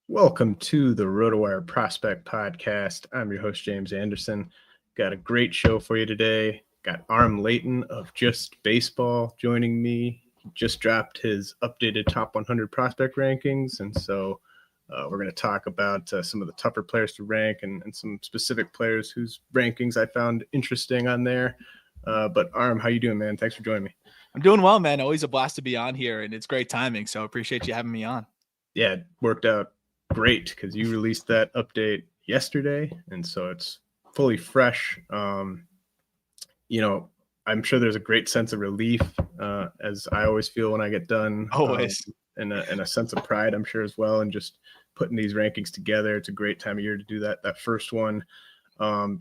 Welcome to the RotoWire Prospect Podcast. I'm your host, James Anderson. Got a great show for you today. Got Aram Leighton of Just Baseball joining me. He just dropped his updated top 100 prospect rankings, and so we're going to talk about some of the tougher players to rank and some specific players whose rankings I found interesting on there. But Aram, how you doing, man? Thanks for joining me. I'm doing well, man. Always a blast to be on here, and it's great timing, so appreciate you having me on. Yeah, it worked out great because you released that update yesterday, and so it's fully fresh. I'm sure there's a great sense of relief, as I always feel when I get done. Always. And a sense of pride, I'm sure, as well, and just putting these rankings together. It's a great time of year to do that first one.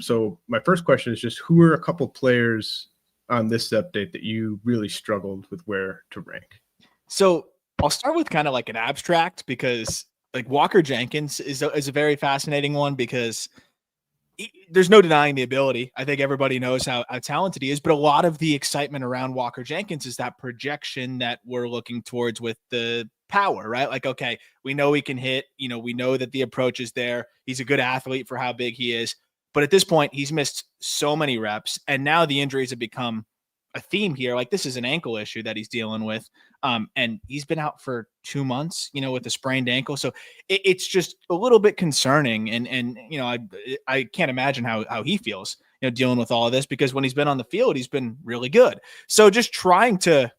So my first question is just, who are a couple players on this update that you really struggled with where to rank? So I'll start with kind of like an abstract, because like Walker Jenkins is a very fascinating one, because there's no denying the ability. I think everybody knows how talented he is, but a lot of the excitement around Walker Jenkins is that projection that we're looking towards with the power, right? Like, okay, we know he can hit, we know that the approach is there. He's a good athlete for how big he is. But at this point, he's missed so many reps, and now the injuries have become a theme here. Like, this is an ankle issue that he's dealing with. And he's been out for 2 months, with a sprained ankle. So it's just a little bit concerning. And I can't imagine how he feels, dealing with all of this, because when he's been on the field, he's been really good. So just trying to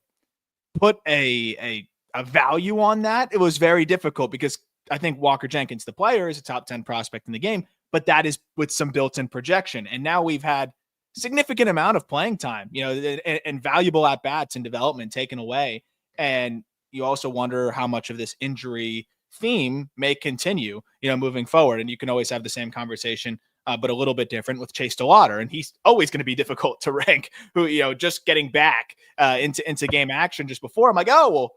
put a value on that, it was very difficult, because I think Walker Jenkins, the player, is a top 10 prospect in the game, but that is with some built-in projection. And now we've had significant amount of playing time, and valuable at-bats and development taken away. And you also wonder how much of this injury theme may continue, moving forward. And you can always have the same conversation, but a little bit different with Chase DeLauter. And he's always going to be difficult to rank, who, just getting back into game action just before. I'm like, oh, well,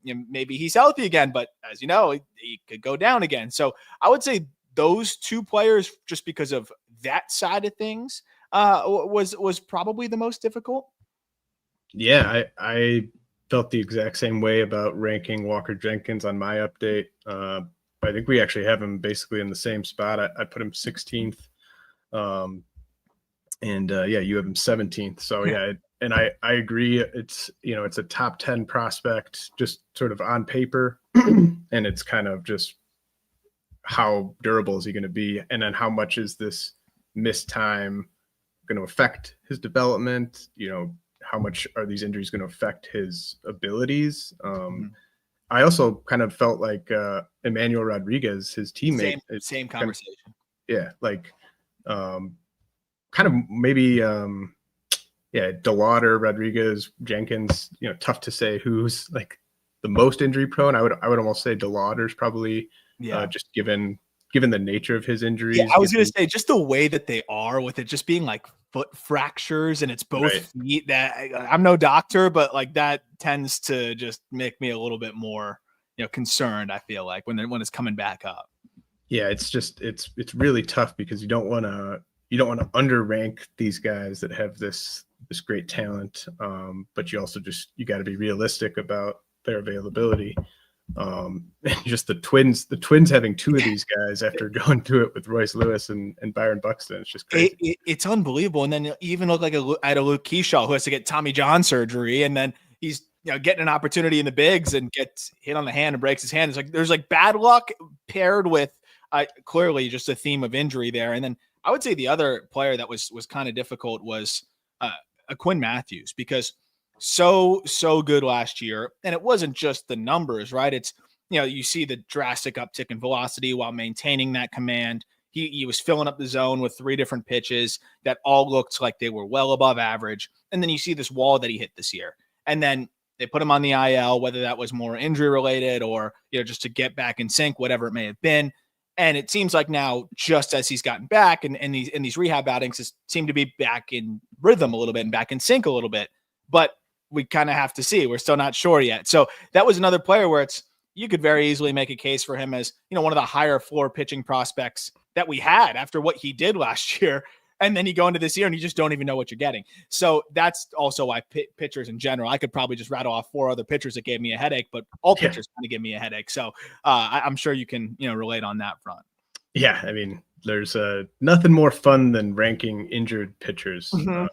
maybe he's healthy again. But as you know, he could go down again. So I would say those two players, just because of that side of things, was probably the most difficult. Yeah, I felt the exact same way about ranking Walker Jenkins on my update. I think we actually have him basically in the same spot. I put him 16th. You have him 17th. So yeah, and I agree. It's, it's a top 10 prospect just sort of on paper. And it's kind of just how durable is he going to be? And then how much is this missed time going to affect his development? How much are these injuries going to affect his abilities? I also kind of felt like Emmanuel Rodriguez, his teammate. Same conversation. Kind of maybe, DeLauter, Rodriguez, Jenkins, tough to say who's like the most injury prone. I would almost say DeLauter's probably just given the nature of his injuries. Yeah, I was going to say, just the way that they are, with it just being like foot fractures, and it's both feet. That I'm no doctor, but like that tends to just make me a little bit more, concerned. I feel like when it's coming back up. Yeah, it's really tough, because you don't want to underrank these guys that have this great talent, but you also you got to be realistic about their availability. And just the twins having two of these guys after going through it with Royce Lewis and Byron Buxton, it's just crazy. It's unbelievable. And then you even look like a Luke Keaschall, who has to get Tommy John surgery, and then he's getting an opportunity in the bigs and gets hit on the hand and breaks his hand. It's like there's like bad luck paired with clearly just a theme of injury there. And then I would say the other player that was kind of difficult was a Quinn Mathews, because so good last year. And it wasn't just the numbers, right? It's, you see the drastic uptick in velocity while maintaining that command. He was filling up the zone with 3 different pitches that all looked like they were well above average. And then you see this wall that he hit this year. And then they put him on the IL, whether that was more injury related or, just to get back in sync, whatever it may have been. And it seems like now, just as he's gotten back and these rehab outings seem to be back in rhythm a little bit and back in sync a little bit. But we kind of have to see. We're still not sure yet. So that was another player where you could very easily make a case for him as, one of the higher floor pitching prospects that we had after what he did last year. And then you go into this year and you just don't even know what you're getting. So that's also why pitchers in general, I could probably just rattle off 4 other pitchers that gave me a headache, but all pitchers kind of give me a headache. So I'm sure you can, relate on that front. Yeah. I mean, there's nothing more fun than ranking injured pitchers. I'm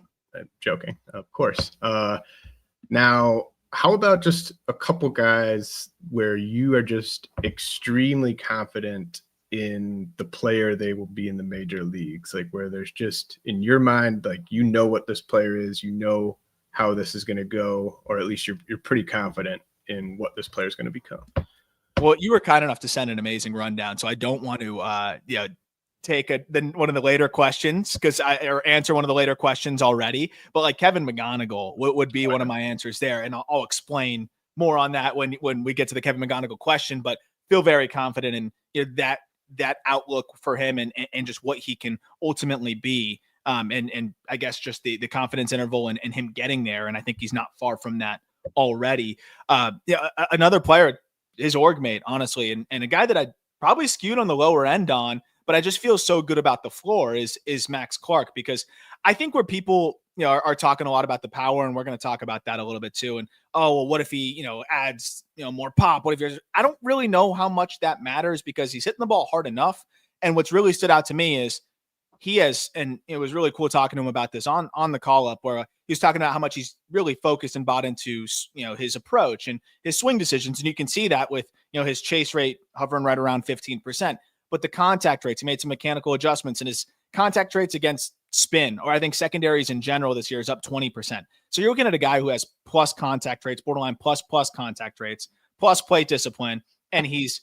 joking, of course. Now, how about just a couple guys where you are just extremely confident in the player they will be in the major leagues, like where there's just in your mind, like, what this player is, how this is going to go, or at least you're pretty confident in what this player is going to become. Well, you were kind enough to send an amazing rundown, so I don't want to take one of the later questions or answer one of the later questions already. But like Kevin McGonigle would be one of my answers there, and I'll explain more on that when we get to the Kevin McGonigle question. But feel very confident in that outlook for him and just what he can ultimately be. And I guess just the confidence interval and him getting there. And I think he's not far from that already. Another player, his org mate, honestly, and a guy that I probably skewed on the lower end on, but I just feel so good about the floor is Max Clark, because I think where people are talking a lot about the power, and we're going to talk about that a little bit too. And what if he adds more pop? What if I don't really know how much that matters, because he's hitting the ball hard enough. And what's really stood out to me is he has, and it was really cool talking to him about this on the call up, where he was talking about how much he's really focused and bought into his approach and his swing decisions, and you can see that with his chase rate hovering right around 15%. But the contact rates, he made some mechanical adjustments, and his contact rates against spin, or I think secondaries in general this year, is up 20%. So you're looking at a guy who has plus contact rates, borderline plus contact rates, plus plate discipline, and he's,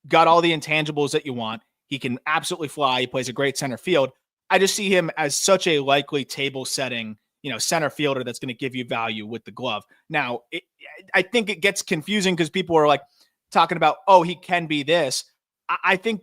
got all the intangibles that you want. He can absolutely fly. He plays a great center field. I just see him as such a likely table setting, center fielder that's going to give you value with the glove. Now, I think it gets confusing because people are like talking about, he can be this. I think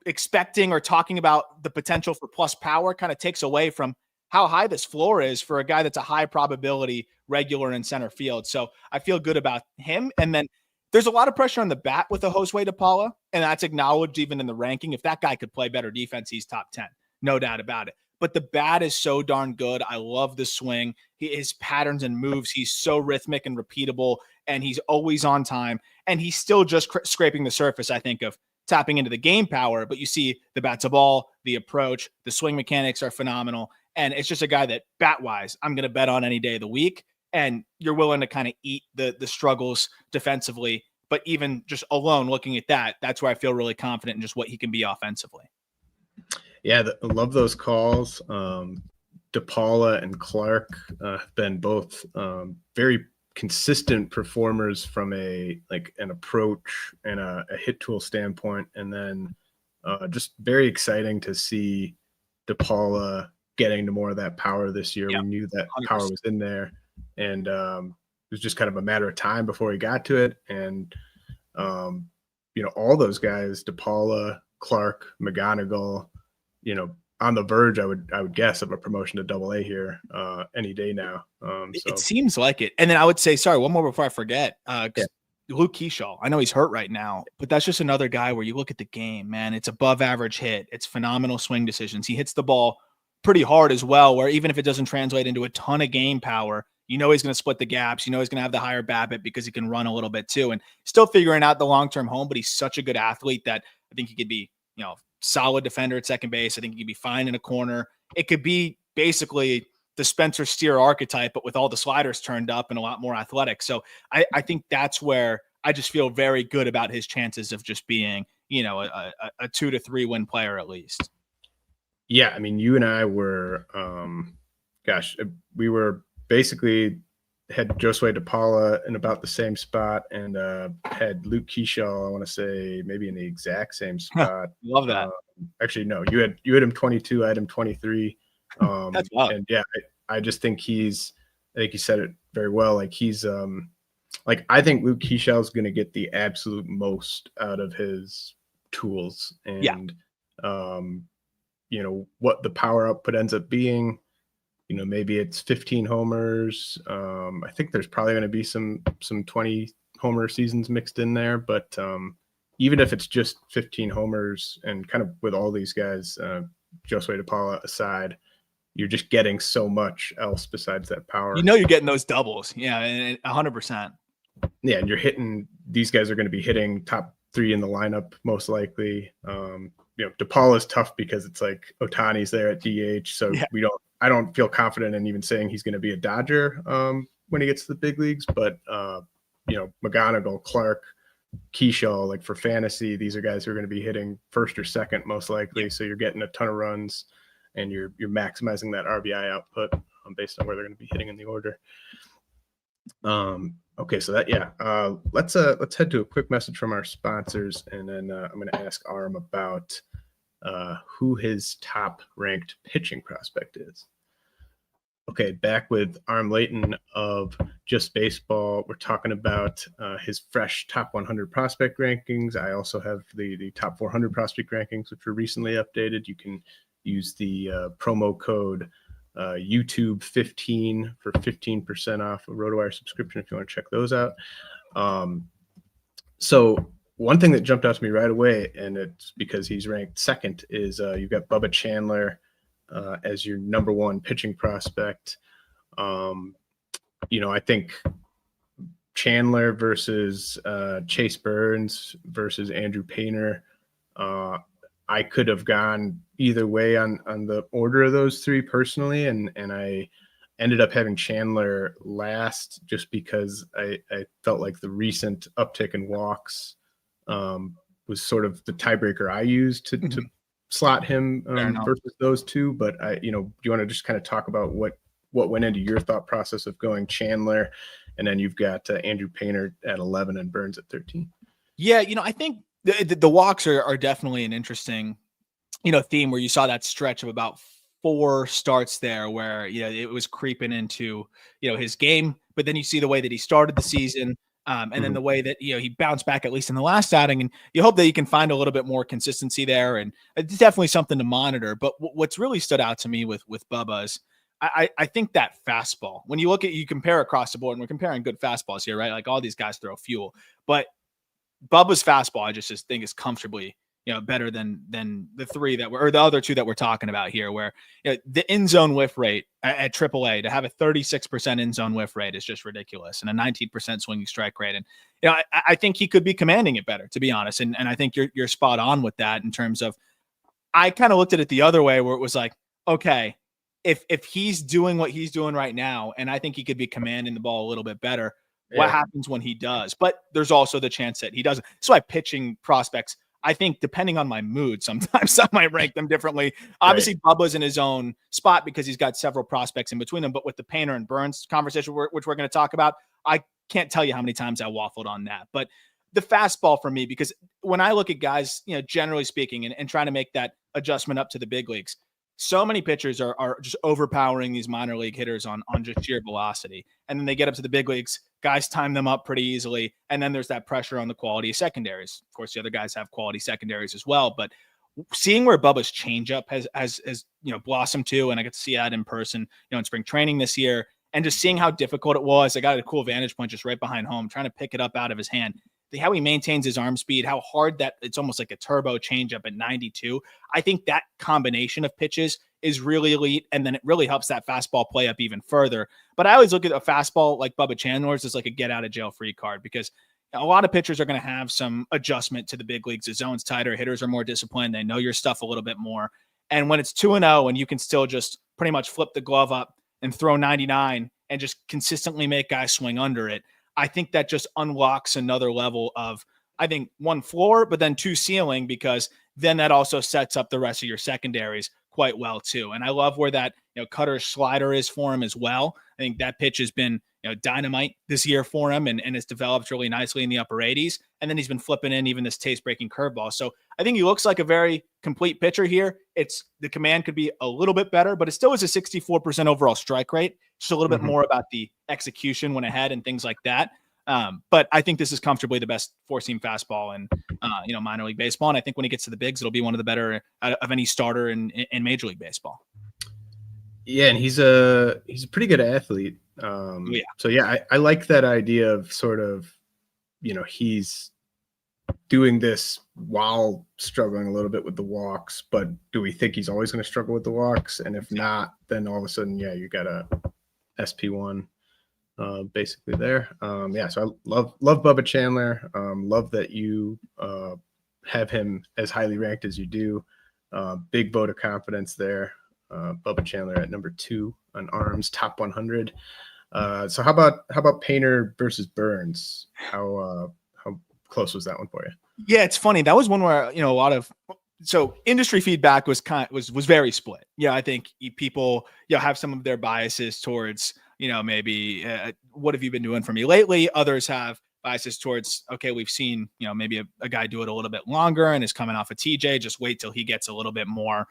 expecting or talking about the potential for plus power kind of takes away from how high this floor is for a guy that's a high probability regular in center field. So I feel good about him. And then there's a lot of pressure on the bat with a Josue De Paula, and that's acknowledged even in the ranking. If that guy could play better defense, he's top 10, no doubt about it. But the bat is so darn good. I love the swing. His patterns and moves, he's so rhythmic and repeatable, and he's always on time. And he's still just scraping the surface, I think, of tapping into the game power. But you see the bat to ball, the approach, the swing mechanics are phenomenal. And it's just a guy that, bat-wise, I'm going to bet on any day of the week. And you're willing to kind of eat the struggles defensively. But even just alone looking at that, that's where I feel really confident in just what he can be offensively. Yeah, I love those calls. De Paula and Clark have been both very consistent performers from an approach and a hit tool standpoint. And then just very exciting to see De Paula getting to more of that power this year. Yep. We knew that 100%. Power was in there, and it was just kind of a matter of time before he got to it. And all those guys, De Paula, Clark, McGonigle, on the verge, I would guess, of a promotion to Double-A here any day now. It seems like it. And then I would say, sorry, one more before I forget. Luke Keaschall, I know he's hurt right now, but that's just another guy where you look at the game, man, it's above average hit. It's phenomenal swing decisions. He hits the ball pretty hard as well, where even if it doesn't translate into a ton of game power, he's going to split the gaps. He's going to have the higher BABIP because he can run a little bit too, and still figuring out the long-term home, but he's such a good athlete that I think he could be, solid defender at second base. I think he could be fine in a corner. It could be basically the Spencer Steer archetype, but with all the sliders turned up and a lot more athletic. So I think that's where I just feel very good about his chances of just being, a 2 to 3 win player at least. Yeah. I mean, you and I were, we were basically had Josue De Paula in about the same spot, and had Luke Keaschall, I want to say maybe in the exact same spot. Love that. Actually, no, you had him 22, I had him 23. That's wild. And yeah, I just think I think you said it very well. Like he's I think Luke Keaschall is going to get the absolute most out of his tools, and what the power output ends up being. Maybe it's 15 homers. I think there's probably going to be some 20 homer seasons mixed in there, but even if it's just 15 homers, and kind of with all these guys, Josue De Paula aside, you're just getting so much else besides that power. You're getting those doubles. Yeah, and 100%. Yeah, and you're hitting, these guys are going to be hitting top 3 in the lineup most likely. De Paula's tough because it's like Ohtani's there at DH, so I don't feel confident in even saying he's going to be a Dodger when he gets to the big leagues, but McGonigle, Clark, Keaschall, like for fantasy, these are guys who are going to be hitting first or second most likely. So you're getting a ton of runs, and you're maximizing that RBI output based on where they're going to be hitting in the order. Okay, so let's head to a quick message from our sponsors, and then I'm going to ask Aram about who his top ranked pitching prospect is. Okay, back with Aram Leighton of Just Baseball. We're talking about his fresh top 100 prospect rankings. I also have the top 400 prospect rankings, which were recently updated. You can use the promo code YouTube 15 for 15% off a RotoWire subscription if you want to check those out. So one thing that jumped out to me right away, and it's because he's ranked second, is you've got Bubba Chandler as your number 1 pitching prospect. I think Chandler versus Chase Burns versus Andrew Painter. I could have gone either way on the order of those 3 personally, and I ended up having Chandler last just because I felt like the recent uptick in walks was sort of the tiebreaker I used to slot him versus those 2. But do you want to just kind of talk about what went into your thought process of going Chandler, and then you've got Andrew Painter at 11 and Burns at 13? Yeah, I think the walks are definitely an interesting, theme where you saw that stretch of about 4 starts there where, it was creeping into, his game, but then you see the way that he started the season. And then the way that, he bounced back, at least in the last outing, and you hope that you can find a little bit more consistency there. And it's definitely something to monitor. But what's really stood out to me with Bubba is I think that fastball, when you compare across the board, and we're comparing good fastballs here, right? Like all these guys throw fuel, but Bubba's fastball, I just think is comfortably, better than the 3 or the other 2 that we're talking about here, where the in zone whiff rate at AAA, to have a 36% in zone whiff rate is just ridiculous, and a 19% swinging strike rate. And I think he could be commanding it better, to be honest. And I think you're spot on with that in terms of, I kind of looked at it the other way, where it was like, okay, if he's doing what he's doing right now, and I think he could be commanding the ball a little bit better, what happens when he does? But there's also the chance that he doesn't. So pitching prospects, I think, depending on my mood, sometimes I might rank them differently. Obviously, Bubba's in his own spot because he's got several prospects in between them. But with the Painter and Burns conversation, which we're going to talk about, I can't tell you how many times I waffled on that. But the fastball for me, because when I look at guys, generally speaking, and trying to make that adjustment up to the big leagues, so many pitchers are just overpowering these minor league hitters on just sheer velocity. And then they get up to the big leagues, guys time them up pretty easily. And then there's that pressure on the quality of secondaries. Of course, the other guys have quality secondaries as well. But seeing where Bubba's changeup has blossomed to, and I got to see that in person, in spring training this year, and just seeing how difficult it was. I got a cool vantage point just right behind home, trying to pick it up out of his hand. How he maintains his arm speed, how hard that it's almost like a turbo changeup at 92. I think that combination of pitches is really elite, and then it really helps that fastball play up even further. But I always look at a fastball like Bubba Chandler's as like a get out of jail free card, because a lot of pitchers are going to have some adjustment to the big leagues. The zone's tighter, hitters are more disciplined, they know your stuff a little bit more. And when it's 2-0 and you can still just pretty much flip the glove up and throw 99 and just consistently make guys swing under it, I think that just unlocks another level of, I think, 1 floor, but then 2 ceiling, because then that also sets up the rest of your secondaries quite well too. And I love where that cutter slider is for him as well. I think that pitch has been dynamite this year for him, and it's developed really nicely in the upper 80s. And then he's been flipping in even this taste-breaking curveball. So I think he looks like a very complete pitcher here. The command could be a little bit better, but it still is a 64% overall strike rate. Just a little bit more about the execution when ahead and things like that. But I think this is comfortably the best 4-seam fastball in minor league baseball. And I think when he gets to the bigs, it'll be one of the better of any starter in Major League Baseball. Yeah, and he's a pretty good athlete. So yeah, I like that idea of sort of, he's doing this while struggling a little bit with the walks, but do we think he's always going to struggle with the walks? And if not, then all of a sudden, yeah, you got a SP1 basically there. Yeah, so I love Bubba Chandler. Love that you have him as highly ranked as you do. Big vote of confidence there. Bubba Chandler at number 2 on Arm's top 100. So how about Painter versus Burns? How close was that one for you? Yeah, it's funny. That was one where, a lot of industry feedback was very split. Yeah, I think people have some of their biases towards maybe what have you been doing for me lately? Others have biases towards, okay, we've seen maybe a guy do it a little bit longer and is coming off a TJ. Just wait till he gets a little bit more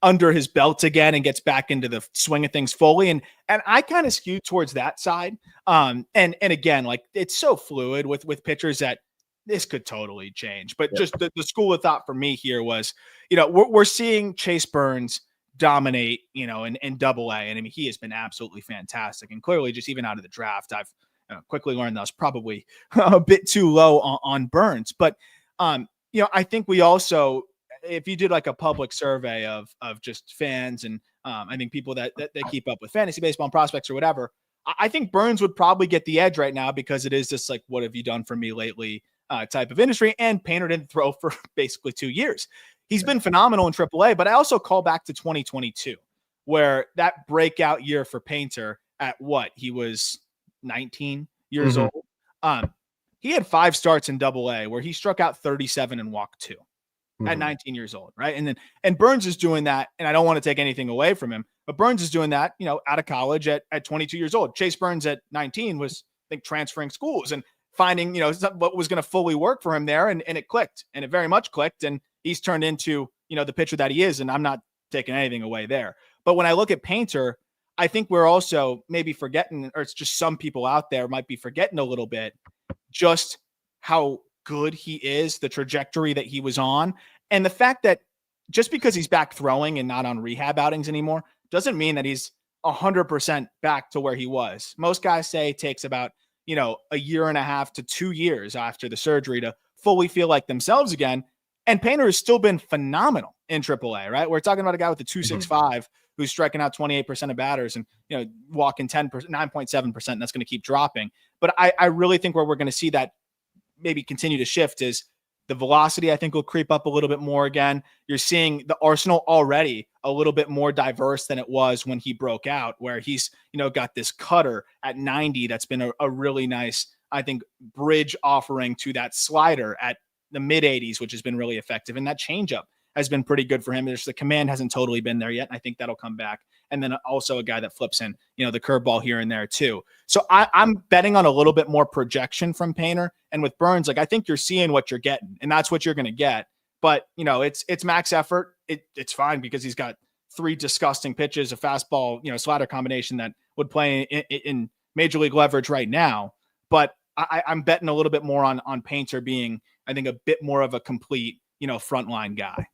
under his belt again and gets back into the swing of things fully. And I kind of skew towards that side. And again, like it's so fluid with pitchers that this could totally change. But just the school of thought for me here was, we're seeing Chase Burns dominate, in Double A. And I mean, he has been absolutely fantastic. And clearly, just even out of the draft, I've quickly learned that was probably a bit too low on Burns. But I think we also, if you did like a public survey of just fans and I think people that keep up with fantasy baseball and prospects or whatever, I think Burns would probably get the edge right now because it is just like, what have you done for me lately type of industry. And Painter didn't throw for basically 2 years. He's been phenomenal in AAA, but I also call back to 2022 where that breakout year for Painter at what he was 19 years old. He had 5 starts in Double-A where he struck out 37 and walked 2 at 19 years old. Right. And Burns is doing that. And I don't want to take anything away from him, but Burns is doing that, out of college at 22 years old. Chase Burns at 19 was, I think, transferring schools and finding, what was going to fully work for him there. And it clicked, and it very much clicked. And he's turned into, the pitcher that he is. And I'm not taking anything away there. But when I look at Painter, I think we're also maybe forgetting, or it's just some people out there might be forgetting a little bit just how good he is, the trajectory that he was on. And the fact that just because he's back throwing and not on rehab outings anymore doesn't mean that he's 100% back to where he was. Most guys say it takes about, a year and a half to 2 years after the surgery to fully feel like themselves again. And Painter has still been phenomenal in AAA, right? We're talking about a guy with a 2.65 who's striking out 28% of batters and, walking 9.7%. And that's going to keep dropping. But I really think where we're going to see that maybe continue to shift is the velocity, I think, will creep up a little bit more again. You're seeing the arsenal already a little bit more diverse than it was when he broke out, where he's, got this cutter at 90. That's been a really nice, I think, bridge offering to that slider at the mid 80s, which has been really effective. And that changeup has been pretty good for him. There's the command hasn't totally been there yet. And I think that'll come back. And then also a guy that flips in, the curveball here and there too. So I'm betting on a little bit more projection from Painter. And with Burns, I think you're seeing what you're getting, and that's what you're going to get. But, it's max effort. It's fine because he's got 3 disgusting pitches, a fastball, slider combination that would play in major league leverage right now. But I'm betting a little bit more on Painter being, I think, a bit more of a complete, frontline guy.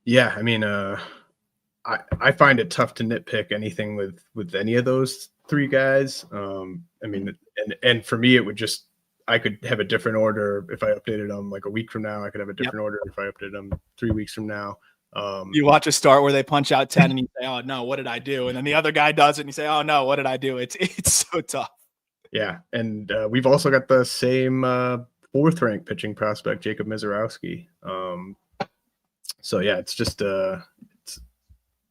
Yeah. I mean, I find it tough to nitpick anything with any of those 3 guys. I mean, and for me, it would just, I could have a different order if I updated them like a week from now. I could have a different order if I updated them 3 weeks from now. You watch a start where they punch out 10 and you say, oh no, what did I do? And then the other guy does it and you say, oh no, what did I do? It's so tough. Yeah. And we've also got the same 4th ranked pitching prospect, Jacob Mizorowski. So yeah, it's just it's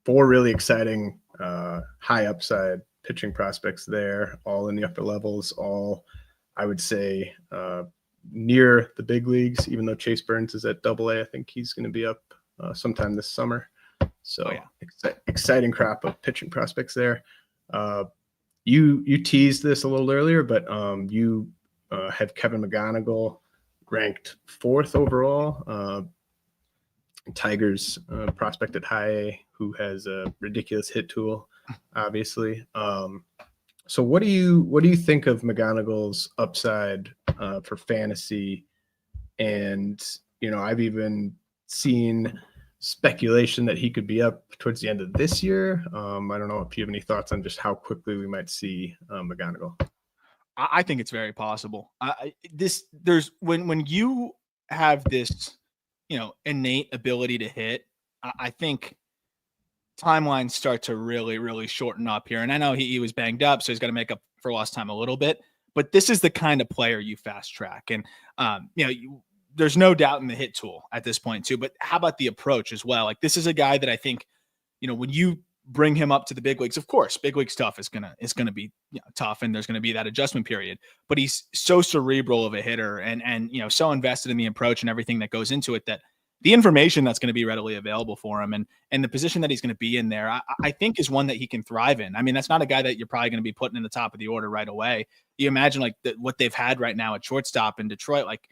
4 really exciting high upside pitching prospects there, all in the upper levels, all I would say near the big leagues, even though Chase Burns is at Double-A. I think he's going to be up sometime this summer. So exciting crop of pitching prospects there. You teased this a little earlier, but you have Kevin McGonigle ranked 4th overall. Tigers prospect at high A, who has a ridiculous hit tool, obviously. So what do you think of McGonigle's upside for fantasy? And I've even seen speculation that he could be up towards the end of this year. I don't know if you have any thoughts on just how quickly we might see McGonigle. I think it's very possible. When you have this, innate ability to hit, I think timelines start to really, really shorten up here. And I know he was banged up, so he's got to make up for lost time a little bit. But this is the kind of player you fast track. And, there's no doubt in the hit tool at this point, too. But how about the approach as well? Like, this is a guy that I think, when you bring him up to the big leagues, of course, big league stuff is gonna be tough, and there's gonna be that adjustment period. But he's so cerebral of a hitter, and so invested in the approach and everything that goes into it, that the information that's going to be readily available for him and the position that he's going to be in there, I think is one that he can thrive in. I mean, that's not a guy that you're probably going to be putting in the top of the order right away. You imagine like what they've had right now at shortstop in Detroit, like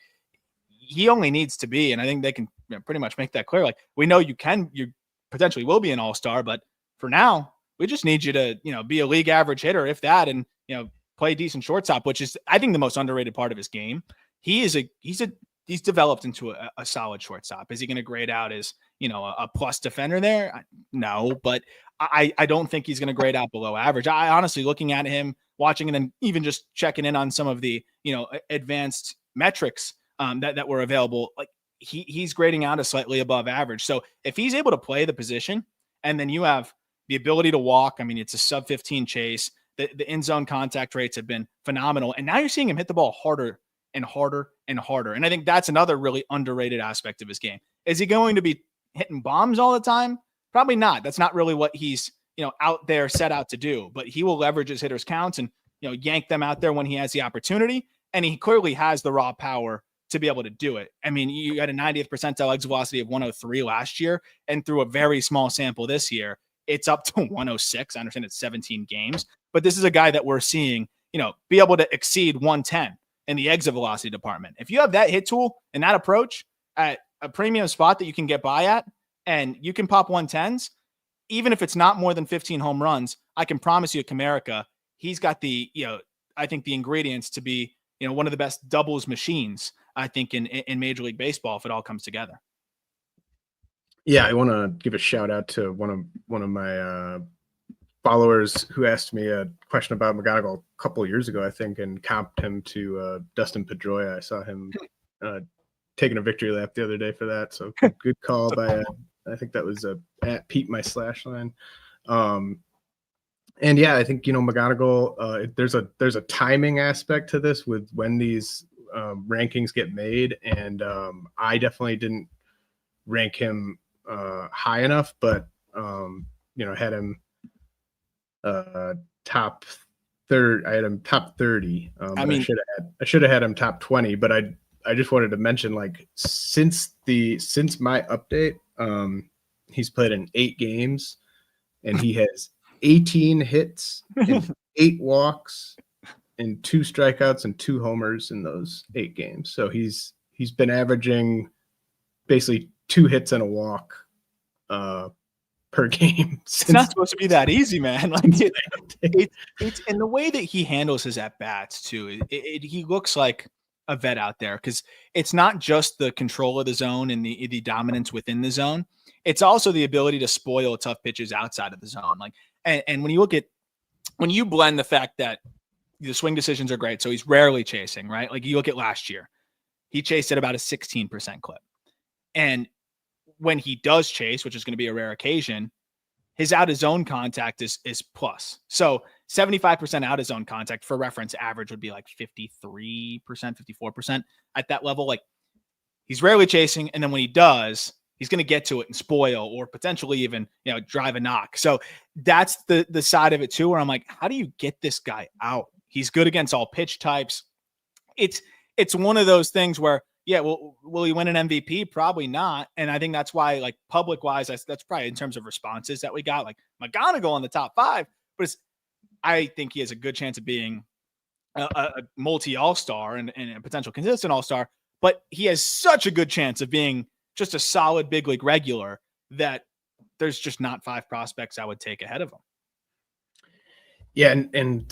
he only needs to be, and I think they can pretty much make that clear. Like, we know you potentially will be an all-star, but for now, we just need you to, be a league average hitter, if that, and, play decent shortstop, which is, I think, the most underrated part of his game. He's developed into a solid shortstop. Is he going to grade out as, a plus defender there? No, but I don't think he's going to grade out below average. I honestly, looking at him, watching, and then even just checking in on some of the, advanced metrics that were available, like he's grading out as slightly above average. So if he's able to play the position, and then you have the ability to walk, I mean, it's a sub 15 chase. The in zone contact rates have been phenomenal. And now you're seeing him hit the ball harder and harder and harder. And I think that's another really underrated aspect of his game. Is he going to be hitting bombs all the time? Probably not. That's not really what he's, out there set out to do, but he will leverage his hitters counts and, yank them out there when he has the opportunity. And he clearly has the raw power to be able to do it. I mean, you had a 90th percentile exit velocity of 103 last year, and through a very small sample this year, it's up to 106. I understand it's 17 games, but this is a guy that we're seeing, be able to exceed 110 in the exit velocity department. If you have that hit tool and that approach at a premium spot that you can get by at, and you can pop 110s, even if it's not more than 15 home runs, I can promise you, Comerica, he's got the, I think the ingredients to be, one of the best doubles machines, I think, in Major League Baseball, if it all comes together. Yeah, I want to give a shout out to one of my followers who asked me a question about McGonigle a couple of years ago, I think, and comped him to Dustin Pedroia. I saw him taking a victory lap the other day for that. So good call by I think that was at Pete my slash line. And yeah, I think McGonigle. There's a timing aspect to this with when these rankings get made, and I definitely didn't rank him high enough, but had him top third. I had him top 30. I should have had him top 20, but I just wanted to mention, like, since my update, he's played in 8 games, and he has 18 hits and 8 walks and 2 strikeouts and 2 homers in those 8 games. So he's been averaging basically 2 hits and a walk per game. It's not supposed to be that easy, man. Like it's and the way that he handles his at bats too. He looks like a vet out there, because it's not just the control of the zone and the dominance within the zone. It's also the ability to spoil tough pitches outside of the zone. Like, and when you blend the fact that the swing decisions are great, so he's rarely chasing, right? Like, you look at last year, he chased at about a 16% clip. And when he does chase, which is going to be a rare occasion, his out of zone contact is plus. So 75% out of zone contact, for reference, average would be like 53%, 54% at that level. Like, he's rarely chasing. And then when he does, he's going to get to it and spoil, or potentially even, drive a knock. So that's the side of it too, where I'm like, how do you get this guy out? He's good against all pitch types. It's one of those things where, yeah, well, will he win an MVP? Probably not. And I think that's why, like, public wise, that's probably in terms of responses that we got, like McGonigle on the top 5, but I think he has a good chance of being a multi all-star and a potential consistent all-star, but he has such a good chance of being just a solid big league regular that there's just not 5 prospects I would take ahead of him. Yeah, and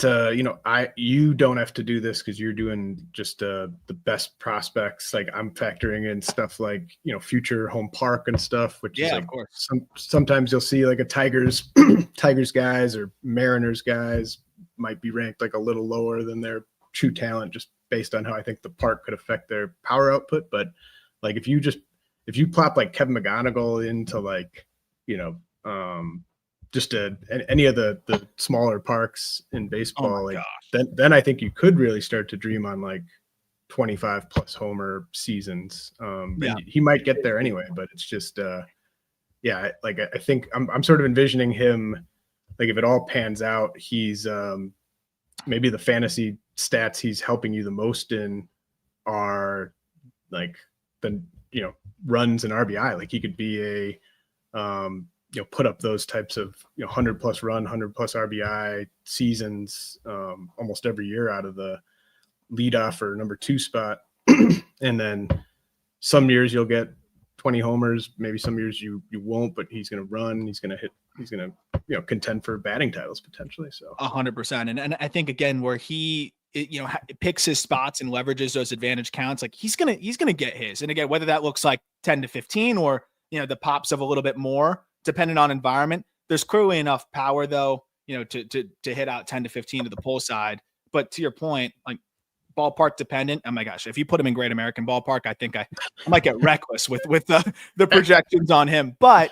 you don't have to do this because you're doing just the best prospects. Like, I'm factoring in stuff like future home park and stuff, which is, like, of course. Sometimes you'll see like a Tigers guys or Mariners guys might be ranked like a little lower than their true talent just based on how I think the park could affect their power output. But like if you plop like Kevin McGonigle into like, just any of the smaller parks in baseball, then I think you could really start to dream on like 25 plus homer seasons. And he might get there anyway, but it's just, I think I'm sort of envisioning him, like if it all pans out, he's maybe the fantasy stats he's helping you the most in are like the, runs and RBI. Like he could be put up those types of 100 plus run, 100 plus RBI seasons almost every year out of the leadoff or number 2 spot. And then some years you'll get 20 homers, maybe some years you won't, but he's going to run, he's going to hit, he's going to contend for batting titles potentially. So 100%. And I think again where he picks his spots and leverages those advantage counts, like he's going to get his. And again, whether that looks like 10 to 15 or the pops of a little bit more depending on environment, there's clearly enough power though, to hit out 10 to 15 to the pull side. But to your point, like ballpark dependent. Oh my gosh, if you put him in Great American Ballpark, I think I might get reckless with the projections on him. But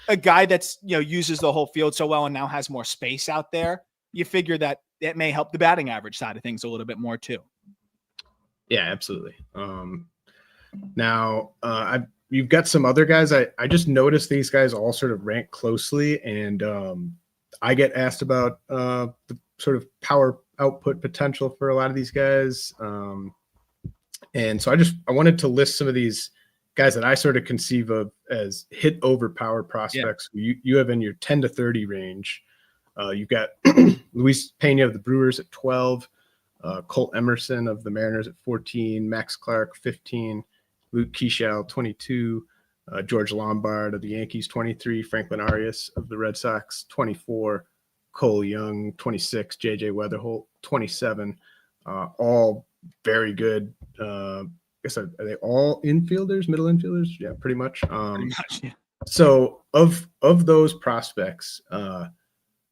a guy that's uses the whole field so well and now has more space out there, you figure that it may help the batting average side of things a little bit more too. Yeah, absolutely. Now you've got some other guys. I just noticed these guys all sort of rank closely, and I get asked about the sort of power output potential for a lot of these guys. And so I wanted to list some of these guys that I sort of conceive of as hit over power prospects. Yeah. You have in your 10 to 30 range. You've got Luis Pena of the Brewers at 12, Colt Emerson of the Mariners at 14, Max Clark 15, Luke Keaschall 22, George Lombard of the Yankees 23, Franklin Arias of the Red Sox 24, Cole Young 26, JJ Weatherholt 27, all very good. I guess are they all infielders, middle infielders? Yeah, pretty much. Yeah. So of those prospects,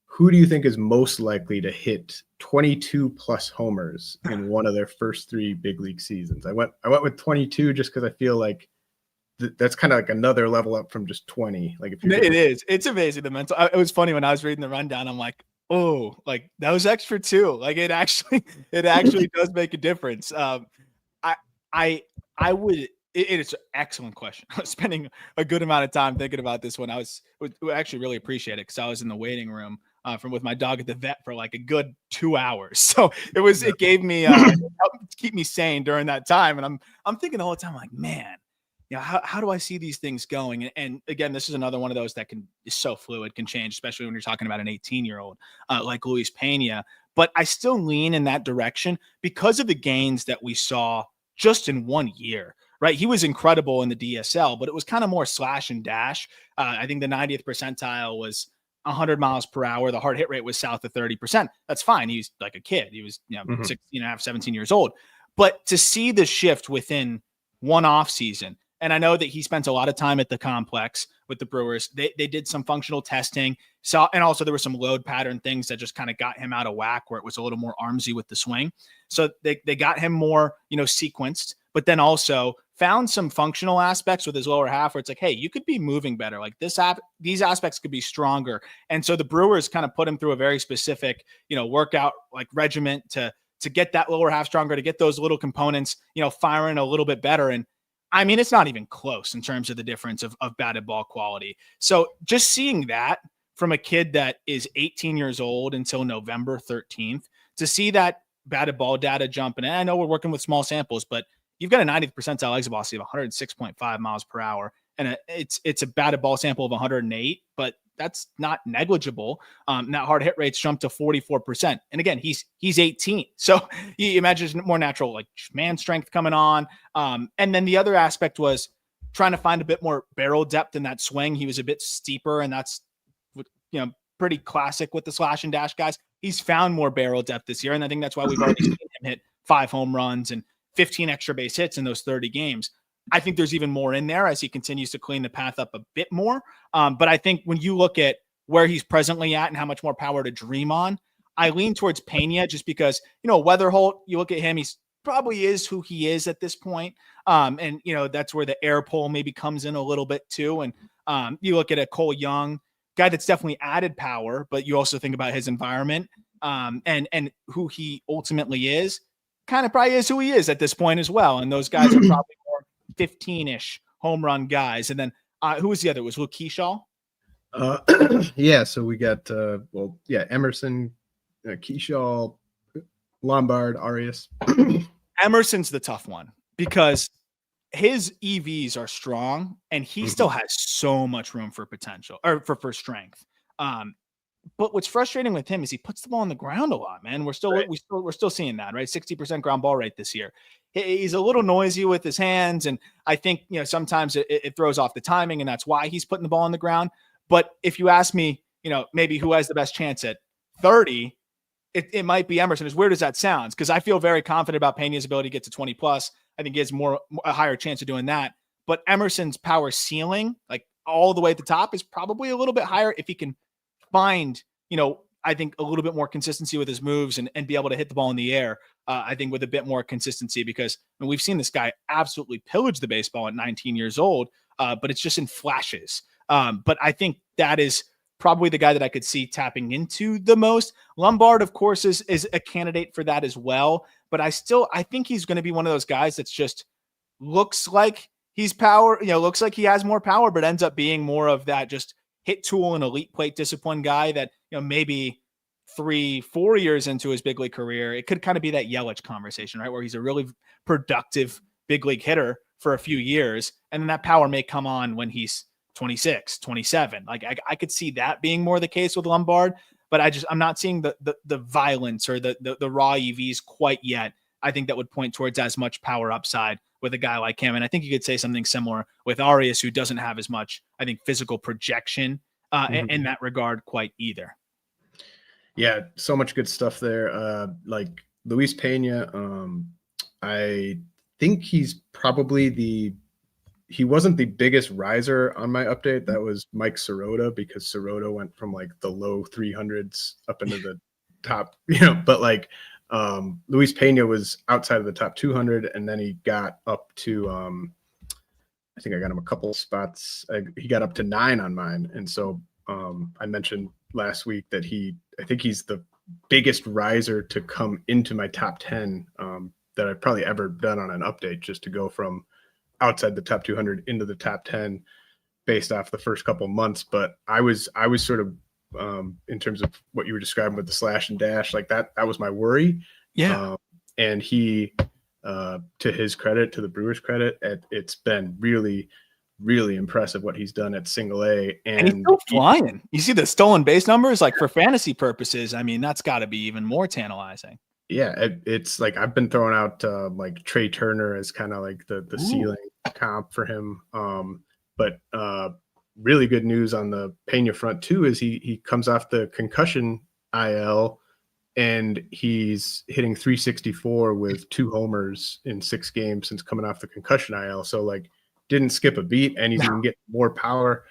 who do you think is most likely to hit 22 plus homers in one of their first 3 big league seasons? I went with 22 just because I feel like that's kind of like another level up from just 20. Like if it's amazing the mental. It was funny when I was reading the rundown. I'm like, oh, like that was extra too. Like it actually does make a difference. I would. It's an excellent question. I was spending a good amount of time thinking about this one. I would actually really appreciate it because I was in the waiting room with my dog at the vet for like a good 2 hours. So it gave me helped keep me sane during that time. And I'm thinking the whole time like, man, how do I see these things going? And again, this is another one of those that is so fluid, can change, especially when you're talking about an 18-year-old like Luis Pena. But I still lean in that direction because of the gains that we saw just in 1 year, right? He was incredible in the DSL, but it was kind of more slash and dash. I think the 90th percentile was 100 miles per hour. The hard hit rate was south of 30%. That's fine. He's like a kid. He was 16 and a half, 17 years old. But to see the shift within one off season, and I know that he spent a lot of time at the complex with the Brewers. They did some functional testing. And also there were some load pattern things that just kind of got him out of whack where it was a little more armsy with the swing. So they got him more, sequenced, but then also found some functional aspects with his lower half where it's like, hey, you could be moving better. Like these aspects could be stronger. And so the Brewers kind of put him through a very specific, workout like regiment to get that lower half stronger, to get those little components, firing a little bit better. And I mean, it's not even close in terms of the difference of batted ball quality. So just seeing that from a kid that is 18 years old until November 13th, to see that batted ball data jump, and I know we're working with small samples, but you've got a 90th percentile exit velocity of 106.5 miles per hour, and it's a batted ball sample of 108, but that's not negligible. That hard hit rate's jumped to 44%. And again, he's 18. So you imagine more natural, like man strength coming on. And then the other aspect was trying to find a bit more barrel depth in that swing. He was a bit steeper, and that's, pretty classic with the slash and dash guys. He's found more barrel depth this year. And I think that's why we've already seen him hit 5 home runs and 15 extra base hits in those 30 games. I think there's even more in there as he continues to clean the path up a bit more. But I think when you look at where he's presently at and how much more power to dream on, I lean towards Pena just because, Weatherholt, you look at him, he's probably is who he is at this point. And, that's where the air pull maybe comes in a little bit too. And you look at a Cole Young, guy that's definitely added power, but you also think about his environment and who he ultimately is, kind of probably is who he is at this point as well. And those guys are probably more 15-ish home run guys. And then who was the other? Was Luke Keaschall? Yeah. So we got, Emerson, Keaschall, Lombard, Arias. Emerson's the tough one because his EVs are strong and he still has so much room for potential or for strength. But what's frustrating with him is he puts the ball on the ground a lot, man. We're still seeing that, right? 60% ground ball rate this year. He's a little noisy with his hands. And I think, sometimes it throws off the timing and that's why he's putting the ball on the ground. But if you ask me, maybe who has the best chance at 30, it might be Emerson. As weird as that sounds, because I feel very confident about Pena's ability to get to 20 plus. I think he has a higher chance of doing that. But Emerson's power ceiling, like all the way at the top, is probably a little bit higher if he can find, I think a little bit more consistency with his moves and be able to hit the ball in the air. I think with a bit more consistency, because we've seen this guy absolutely pillage the baseball at 19 years old, but it's just in flashes. But I think that is probably the guy that I could see tapping into the most. Lombard, of course, is a candidate for that as well. But I think he's going to be one of those guys that's just looks like he's power, looks like he has more power, but ends up being more of that just hit tool and elite plate discipline guy that, maybe 3-4 years into his big league career, it could kind of be that Yelich conversation, right? Where he's a really productive big league hitter for a few years. And then that power may come on when he's 26, 27. Like I could see that being more the case with Lombard, but I'm not seeing the violence or the raw EVs quite yet. I think that would point towards as much power upside with a guy like him. And I think you could say something similar with Arias, who doesn't have as much, I think, physical projection in that regard quite either. Yeah. So much good stuff there. Like Luis Pena. I think he's probably he wasn't the biggest riser on my update. That was Mike Sirota, because Sirota went from like the low 300s up into the top, but like Luis Pena was outside of the top 200. And then he got up to, I think I got him a couple spots. He got up to 9 on mine. And so I mentioned last week that I think he's the biggest riser to come into my top 10 that I've probably ever done on an update, just to go from outside the top 200 into the top 10 based off the first couple months. But I was sort of in terms of what you were describing with the slash and dash, like that was my worry. Yeah. And he, to his credit, to the Brewers' credit, it's been really, really impressive what he's done at single A. And he's still flying. You see the stolen base numbers, like for fantasy purposes. I mean, that's got to be even more tantalizing. Yeah, it's like I've been throwing out like Trey Turner as kind of like the ceiling comp for him. But really good news on the Pena front too is he comes off the concussion IL and he's hitting 364 with 2 homers in 6 games since coming off the concussion IL. So like didn't skip a beat, and he's even getting more power.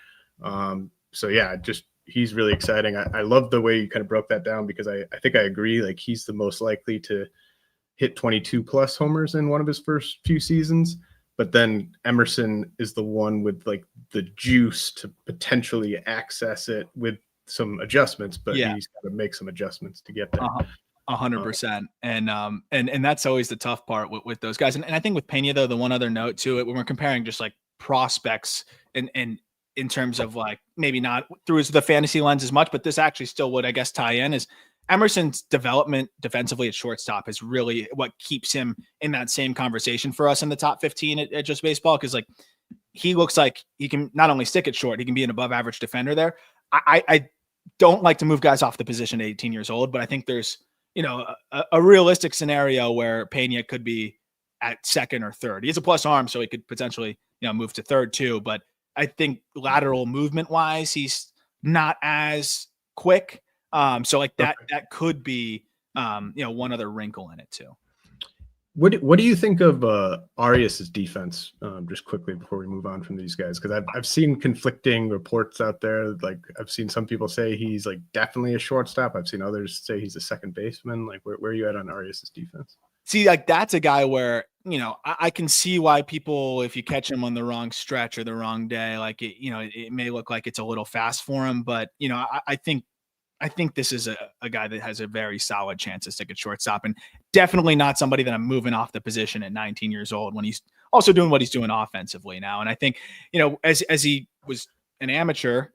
So yeah, he's really exciting. I love the way you kind of broke that down, because I think I agree. Like he's the most likely to hit 22 plus homers in one of his first few seasons. But then Emerson is the one with like the juice to potentially access it with some adjustments, but he's got to make some adjustments to get there. 100%. And that's always the tough part with those guys. And I think with Pena, though, the one other note to it, when we're comparing just like prospects and in terms of like maybe not through the fantasy lens as much, but this actually still would, I guess, tie in, is Emerson's development defensively at shortstop is really what keeps him in that same conversation for us in the top 15 at Just Baseball. Cause like he looks like he can not only stick it short, he can be an above average defender there. I don't like to move guys off the position at 18 years old, but I think there's, a realistic scenario where Pena could be at second or third. He has a plus arm, so he could potentially, move to third too. But I think lateral movement wise, he's not as quick. So like that could be, one other wrinkle in it too. What do you think of Arias's defense? Just quickly before we move on from these guys, because I've seen conflicting reports out there. Like I've seen some people say he's like definitely a shortstop. I've seen others say he's a second baseman. Like where are you at on Arias's defense? See, like that's a guy where, I can see why people, if you catch him on the wrong stretch or the wrong day, like it may look like it's a little fast for him, but I think this is a guy that has a very solid chance to stick at shortstop, and definitely not somebody that I'm moving off the position at 19 years old when he's also doing what he's doing offensively now. And I think, as he was an amateur,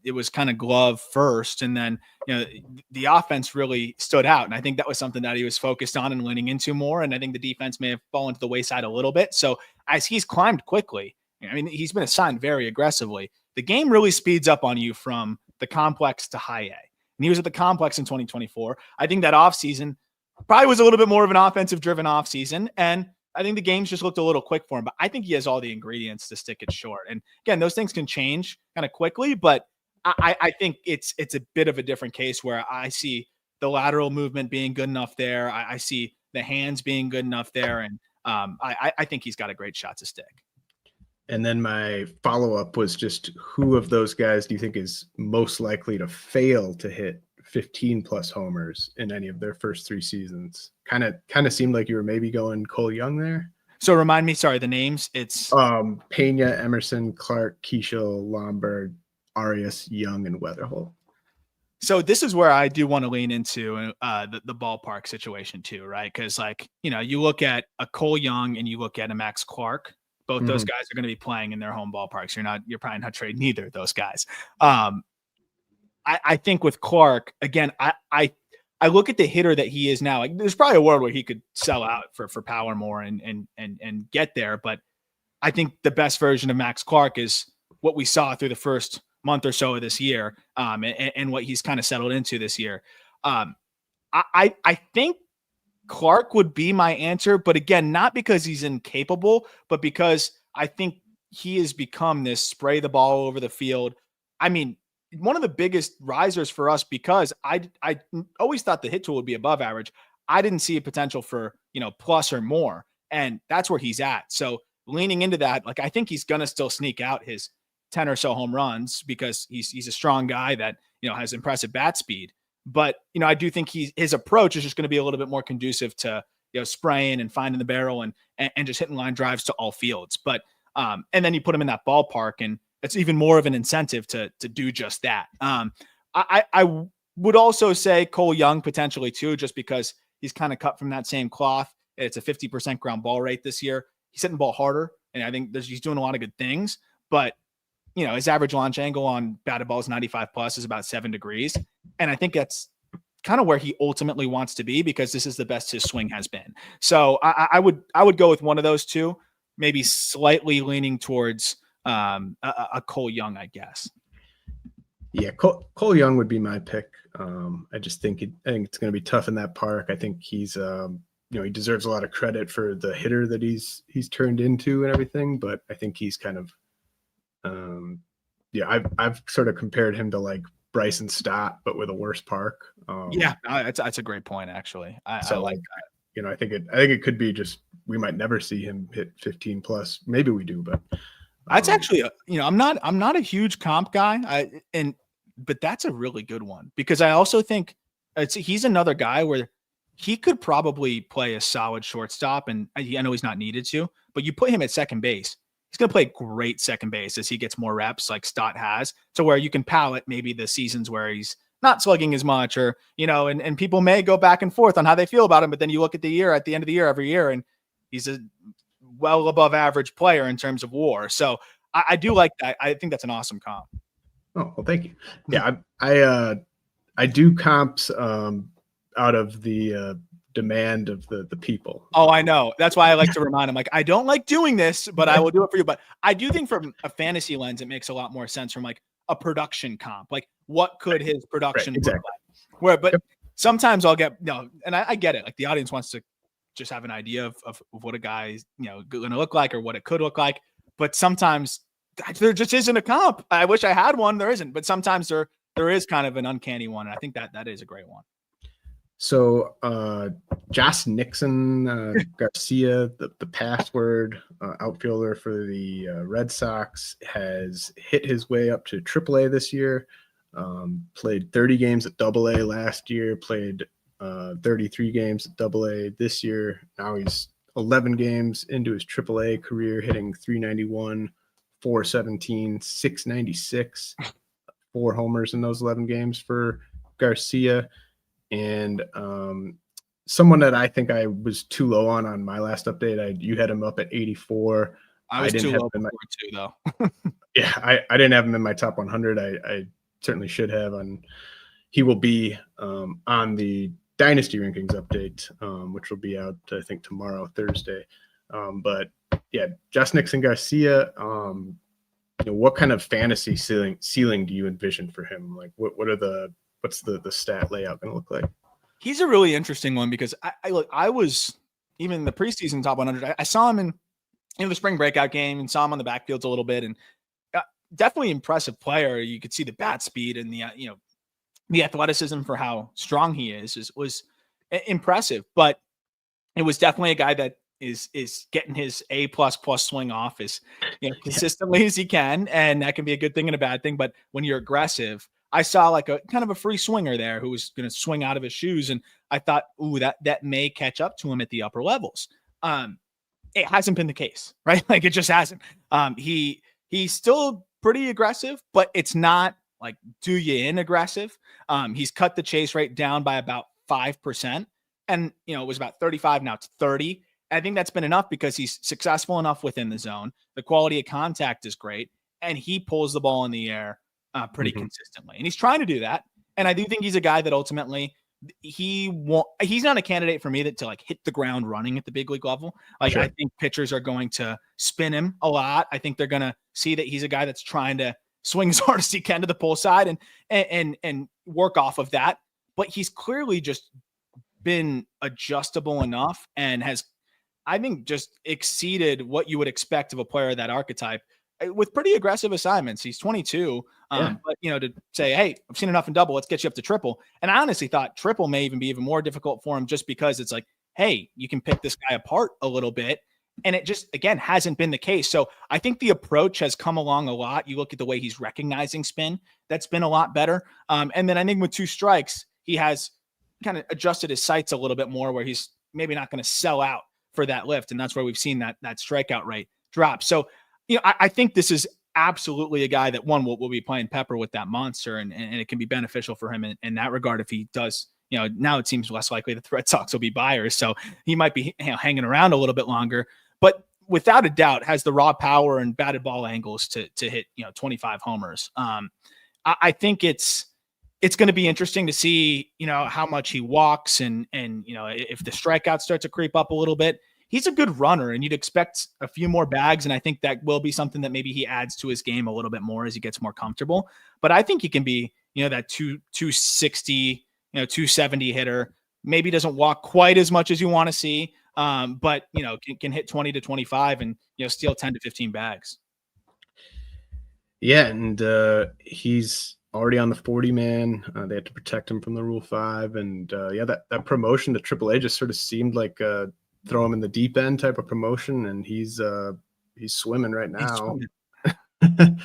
it was kind of glove first, and then, the offense really stood out. And I think that was something that he was focused on and leaning into more. And I think the defense may have fallen to the wayside a little bit. So as he's climbed quickly, he's been assigned very aggressively. The game really speeds up on you from the complex to high A. And he was at the complex in 2024. I think that offseason probably was a little bit more of an offensive-driven offseason, and I think the games just looked a little quick for him. But I think he has all the ingredients to stick it short. And again, those things can change kind of quickly, but I think it's a bit of a different case where I see the lateral movement being good enough there. I see the hands being good enough there, and I think he's got a great shot to stick. And then my follow-up was just who of those guys do you think is most likely to fail to hit 15 plus homers in any of their first 3 seasons? Kind of seemed like you were maybe going Cole Young there. So remind me, sorry, the names. It's Pena, Emerson, Clark, Keaschall, Lombard, Arias, Young, and Weatherholt. So this is where I do want to lean into the ballpark situation too, right? Because you look at a Cole Young and you look at a Max Clark. Both those guys are going to be playing in their home ballparks. You're probably not trading either of those guys. I think with Clark, again, I look at the hitter that he is now. Like, there's probably a world where he could sell out for power more and get there. But I think the best version of Max Clark is what we saw through the first month or so of this year, and what he's kind of settled into this year. I think Clark would be my answer, but again, not because he's incapable, but because I think he has become this spray the ball over the field. I mean, one of the biggest risers for us, because I always thought the hit tool would be above average. I didn't see a potential for, plus or more. And that's where he's at. So leaning into that, I think he's going to still sneak out his 10 or so home runs because he's a strong guy that, has impressive bat speed. But, I do think his approach is just going to be a little bit more conducive to, spraying and finding the barrel and just hitting line drives to all fields. But, and then you put him in that ballpark, and it's even more of an incentive to do just that. I would also say Cole Young potentially too, just because he's kind of cut from that same cloth. It's a 50% ground ball rate this year. He's hitting the ball harder, and I think he's doing a lot of good things. But, his average launch angle on batted balls 95 plus is about 7 degrees. And I think that's kind of where he ultimately wants to be, because this is the best his swing has been. So I would go with one of those two, maybe slightly leaning towards a Cole Young, I guess. Yeah, Cole Young would be my pick. I just think I think it's going to be tough in that park. I think he's he deserves a lot of credit for the hitter that he's turned into and everything, but I think he's kind of I've sort of compared him to like Bryson Stott, but with a worse park. That's a great point, actually. I like that. I think it could be just we might never see him hit 15 plus. Maybe we do, but that's actually I'm not a huge comp guy, but that's a really good one, because I also think he's another guy where he could probably play a solid shortstop, and I know he's not needed to, but you put him at second base, he's going to play great second base as he gets more reps, like Stott has, to where you can palate maybe the seasons where he's not slugging as much, or and people may go back and forth on how they feel about him, but then you look at the end of the year every year, and he's a well above average player in terms of WAR. So I do like that. I think that's an awesome comp. Oh, well, thank you. Yeah, I do comps out of the demand of the people. Oh, I know. That's why I like to remind him, I don't like doing this, but I will do it for you. But I do think from a fantasy lens, it makes a lot more sense from a production comp. What could his production look like? But sometimes I'll get, and I get it. The audience wants to just have an idea of what a guy's, going to look like, or what it could look like. But sometimes there just isn't a comp. I wish I had one. There isn't. But sometimes there is kind of an uncanny one. And I think that is a great one. So Jhostynxon Garcia, the password outfielder for the Red Sox, has hit his way up to AAA this year. Played 30 games at AA last year, played 33 games at AA this year. Now he's 11 games into his AAA career, hitting 391, 417, 696, 4 homers in those 11 games for Garcia. And someone that I think I was too low on my last update. You had him up at 84. I was didn't too have low him before too, though. Yeah, I didn't have him in my top 100. I certainly should have. And he will be on the Dynasty rankings update, which will be out, I think, tomorrow, Thursday. But yeah, Jhostynxon Garcia. What kind of fantasy ceiling do you envision for him? Like, what's the stat layout going to look like? He's a really interesting one because I was even in the preseason top 100. I saw him in the spring breakout game and saw him on the backfields a little bit, and definitely impressive player. You could see the bat speed and the athleticism for how strong he was impressive, but it was definitely a guy that is getting his A++ swing off as consistently as he can, and that can be a good thing and a bad thing. But when you're aggressive, I saw like a kind of a free swinger there who was going to swing out of his shoes, and I thought, ooh, that may catch up to him at the upper levels. It hasn't been the case, right? Like, it just hasn't. He's still pretty aggressive, but it's not like do you in aggressive. He's cut the chase rate down by about 5%, and it was about 35. Now it's 30. I think that's been enough because he's successful enough within the zone. The quality of contact is great, and he pulls the ball in the air pretty consistently. And he's trying to do that. And I do think he's a guy that ultimately he's not a candidate for me to like hit the ground running at the big league level. Like, sure. I think pitchers are going to spin him a lot. I think they're going to see that he's a guy that's trying to swing as hard as he can to the pull side and work off of that. But he's clearly just been adjustable enough and has, I think, just exceeded what you would expect of a player of that archetype with pretty aggressive assignments. He's 22, but to say, hey, I've seen enough in double, let's get you up to triple. And I honestly thought triple may even be even more difficult for him just because it's like, hey, you can pick this guy apart a little bit. And it just, again, hasn't been the case. So I think the approach has come along a lot. You look at the way he's recognizing spin, that's been a lot better. And then I think with 2 strikes, he has kind of adjusted his sights a little bit more where he's maybe not going to sell out for that lift. And that's where we've seen that strikeout rate drop. So, I think this is absolutely a guy that will be playing pepper with that monster, and it can be beneficial for him in that regard. If he does, now it seems less likely that the Red Sox will be buyers. So he might be hanging around a little bit longer, but without a doubt has the raw power and batted ball angles to hit, 25 homers. I think it's going to be interesting to see, how much he walks and if the strikeouts start to creep up a little bit. He's a good runner, and you'd expect a few more bags, and I think that will be something that maybe he adds to his game a little bit more as he gets more comfortable. But I think he can be, that 260, 270 hitter. Maybe doesn't walk quite as much as you want to see, but can hit 20 to 25 and steal 10 to 15 bags. Yeah, and he's already on the 40-man. They had to protect him from the Rule 5, and that promotion to AAA just sort of seemed like throw him in the deep end type of promotion, and he's swimming right now. That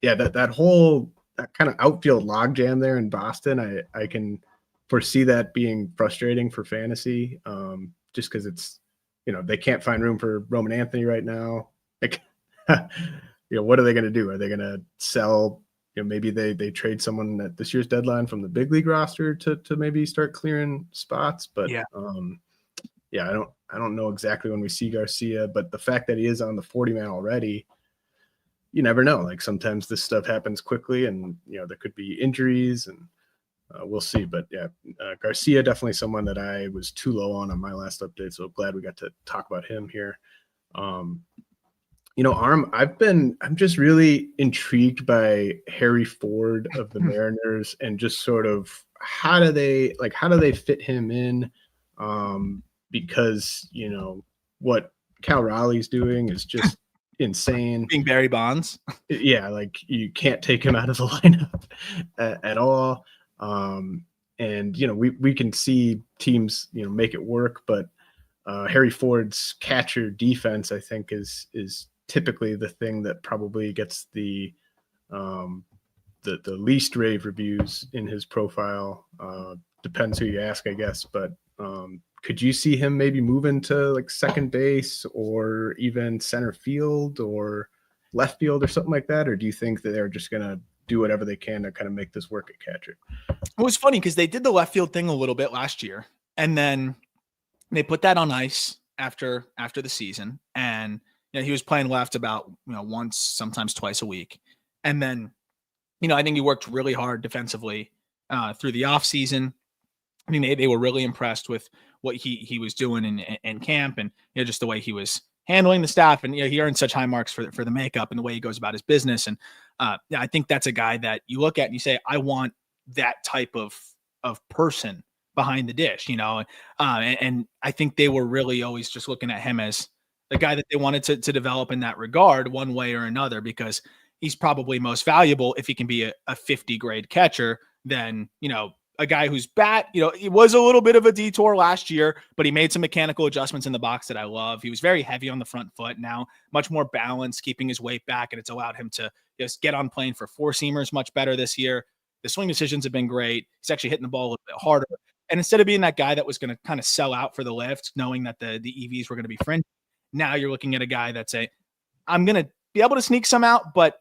kind of outfield logjam there in Boston, I can foresee that being frustrating for fantasy, just because it's they can't find room for Roman Anthony right now. Like, what are they going to do? Are they going to sell? Maybe they trade someone at this year's deadline from the big league roster to maybe start clearing spots, but I don't know exactly when we see Garcia, but the fact that he is on the 40-man already, you never know. Like, sometimes this stuff happens quickly, and there could be injuries, and we'll see. But Garcia, definitely someone that I was too low on my last update, so glad we got to talk about him here. Aram, I'm just really intrigued by Harry Ford of the Mariners, and just sort of how do they fit him in? Because what Cal Raleigh's doing is just insane. Being Barry Bonds. Yeah, like, you can't take him out of the lineup at all. And, we can see teams, make it work, but Harry Ford's catcher defense, I think, is typically the thing that probably gets the least rave reviews in his profile. Depends who you ask, I guess, but could you see him maybe moving to like second base or even center field or left field or something like that? Or do you think that they're just going to do whatever they can to kind of make this work at catcher? It was funny because they did the left field thing a little bit last year, and then they put that on ice after the season. And he was playing left about once, sometimes twice a week. And then I think he worked really hard defensively through the off season. I mean, they were really impressed with what he was doing in camp, and just the way he was handling the staff, and he earned such high marks for the makeup and the way he goes about his business. And I think that's a guy that you look at and you say, I want that type of person behind the dish, and I think they were really always just looking at him as the guy that they wanted to develop in that regard one way or another, because he's probably most valuable if he can be a 50 grade catcher than, a guy whose bat, it was a little bit of a detour last year, but he made some mechanical adjustments in the box that I love. He was very heavy on the front foot, now much more balanced, keeping his weight back, and it's allowed him to just get on plane for four seamers much better this year. The swing decisions have been great. He's actually hitting the ball a little bit harder. And instead of being that guy that was going to kind of sell out for the lift, knowing that the EVs were going to be fringe, now you're looking at a guy that's I'm going to be able to sneak some out, but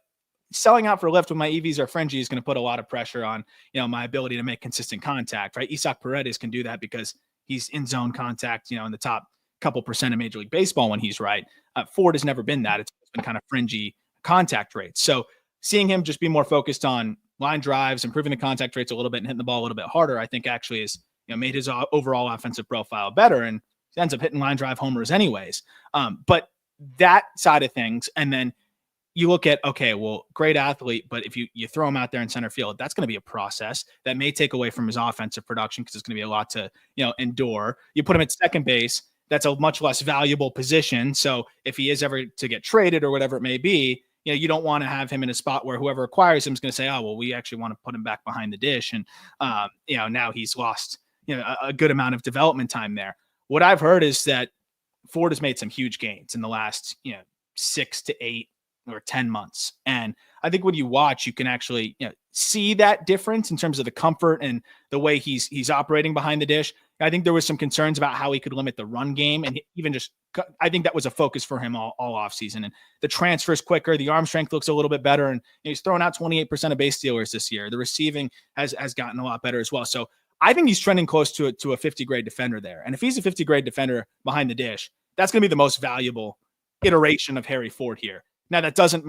selling out for a lift when my EVs are fringy is going to put a lot of pressure on, my ability to make consistent contact, right? Isaac Paredes can do that because he's in zone contact, in the top couple percent of Major League Baseball when he's right. Ford has never been that. It's been kind of fringy contact rates. So seeing him just be more focused on line drives, improving the contact rates a little bit and hitting the ball a little bit harder, I think actually is, made his overall offensive profile better, and he ends up hitting line drive homers anyways. But that side of things, and then you look at, okay, well, great athlete, but if you throw him out there in center field, that's going to be a process that may take away from his offensive production because it's going to be a lot to, endure. You put him at second base, that's a much less valuable position. So if he is ever to get traded or whatever it may be, you don't want to have him in a spot where whoever acquires him is going to say, oh, well, we actually want to put him back behind the dish. And, now he's lost, a good amount of development time there. What I've heard is that Ford has made some huge gains in the last, 6 to 8 or 10 months. And I think when you watch, you can actually see that difference in terms of the comfort and the way he's operating behind the dish. I think there was some concerns about how he could limit the run game, and even I think that was a focus for him all off season. And the transfer is quicker, the arm strength looks a little bit better, and he's throwing out 28% of base stealers this year. The receiving has gotten a lot better as well. So I think he's trending close to a 50 grade defender there. And if he's a 50 grade defender behind the dish, that's going to be the most valuable iteration of Harry Ford here. Now, that doesn't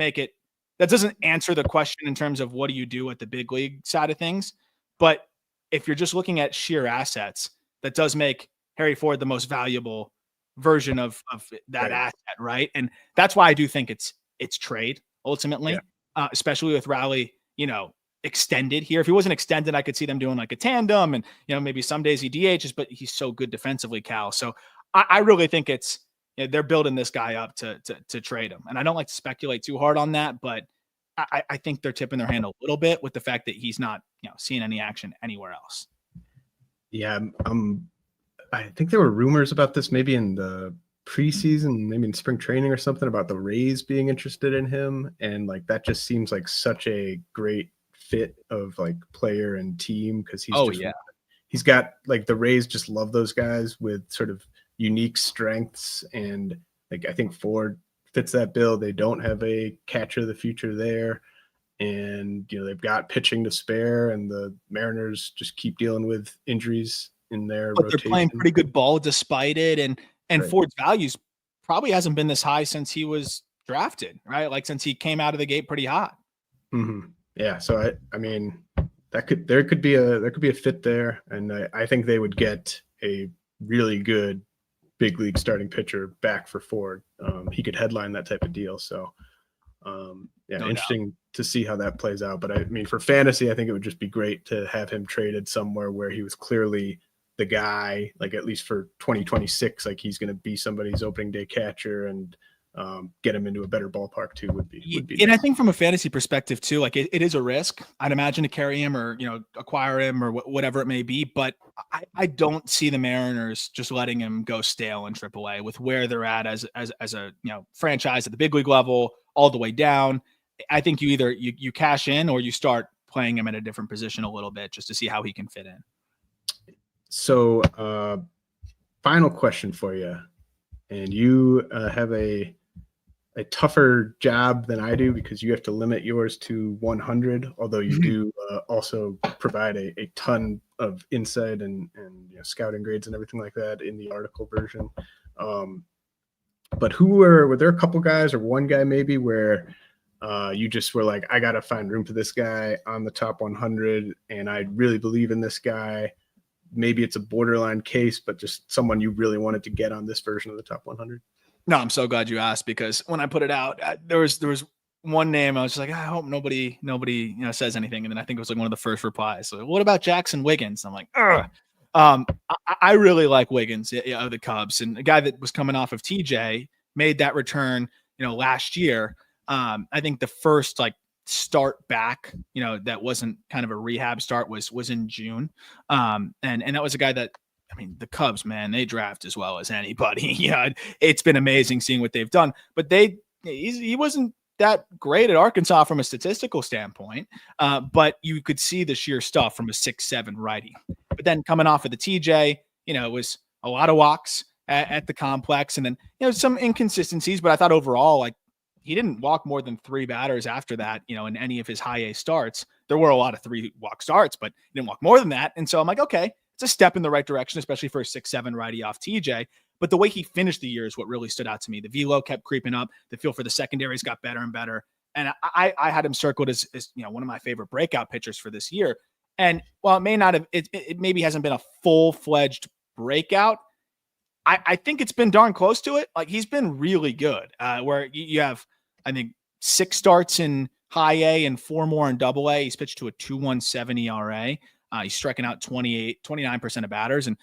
answer the question in terms of what do you do at the big league side of things. But if you're just looking at sheer assets, that does make Harry Ford the most valuable version of that asset, right? And that's why I do think it's trade ultimately, especially with Rowley, extended here. If he wasn't extended, I could see them doing like a tandem, and maybe some days he DHs, but he's so good defensively, Cal. So I really think it's they're building this guy up to trade him. And I don't like to speculate too hard on that, but I think they're tipping their hand a little bit with the fact that he's not, seeing any action anywhere else. Yeah. I think there were rumors about this maybe in the preseason, maybe in spring training or something, about the Rays being interested in him. And like, that just seems like such a great fit of like player and team. Cause he's got like, the Rays just love those guys with sort of unique strengths, and like I think Ford fits that bill. They don't have a catcher of the future there, and they've got pitching to spare, and the Mariners just keep dealing with injuries in their rotation. They're playing pretty good ball despite it, and Right. Ford's values probably hasn't been this high since he was drafted, right? Like since he came out of the gate pretty hot. Mm-hmm. Yeah, so I mean there could be a fit there, and I think they would get a really good big league starting pitcher back for Ford. He could headline that type of deal. So interesting to see how that plays out. But I mean, for fantasy, I think it would just be great to have him traded somewhere where he was clearly the guy, like at least for 2026, like he's going to be somebody's opening day catcher, and get him into a better ballpark too would be and nice. I think from a fantasy perspective too, like it is a risk, I'd imagine, to carry him or, acquire him or whatever it may be. But I don't see the Mariners just letting him go stale in AAA with where they're at as a franchise at the big league level all the way down. I think you either you cash in or you start playing him at a different position a little bit just to see how he can fit in. So final question for you, and you have a tougher job than I do because you have to limit yours to 100, although you do also provide a ton of insight and scouting grades and everything like that in the article version. But were there a couple guys or one guy maybe where you just were like, I got to find room for this guy on the top 100, and I really believe in this guy. Maybe it's a borderline case, but just someone you really wanted to get on this version of the top 100. No, I'm so glad you asked, because when I put it out, there was one name I was just like, I hope nobody says anything, and then I think it was like one of the first replies. So, what about Jaxon Wiggins? I'm like, I really like Wiggins of the Cubs, and a guy that was coming off of TJ made that return, last year. I think the first start back, that wasn't kind of a rehab start was in June, and that was a guy that. I mean, the Cubs, man, they draft as well as anybody. It's been amazing seeing what they've done. But he wasn't that great at Arkansas from a statistical standpoint. But you could see the sheer stuff from a 6'7" righty. But then coming off of the TJ, it was a lot of walks at the complex, and then some inconsistencies. But I thought overall, he didn't walk more than 3 batters after that. In any of his high A starts, there were a lot of 3-walk starts, but he didn't walk more than that. And so I'm like, okay. It's a step in the right direction, especially for a 6'7" righty off TJ. But the way he finished the year is what really stood out to me. The velo kept creeping up. The feel for the secondaries got better and better. And I had him circled as one of my favorite breakout pitchers for this year. And while it may not have, it maybe hasn't been a full-fledged breakout, I think it's been darn close to it. He's been really good. Where you have, I think, 6 starts in high A and 4 more in double A. He's pitched to a 2.17 ERA. He's striking out 29% of batters, and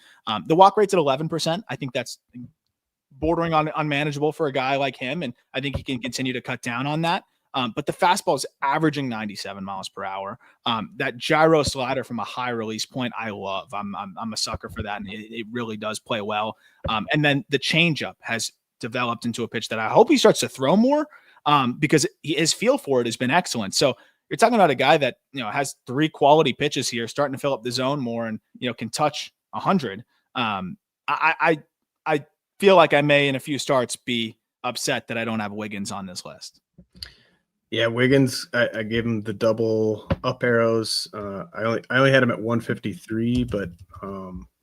the walk rate's at 11%. I think that's bordering on unmanageable for a guy like him, and I think he can continue to cut down on that. But the fastball is averaging 97 miles per hour. That gyro slider from a high release point, I love. I'm a sucker for that, and it really does play well. And then the changeup has developed into a pitch that I hope he starts to throw more, because his feel for it has been excellent. So you're talking about a guy that, has 3 quality pitches here, starting to fill up the zone more and, can touch 100. I feel like I may in a few starts be upset that I don't have Wiggins on this list. Yeah, Wiggins, I gave him the double up arrows. I only had him at 153, but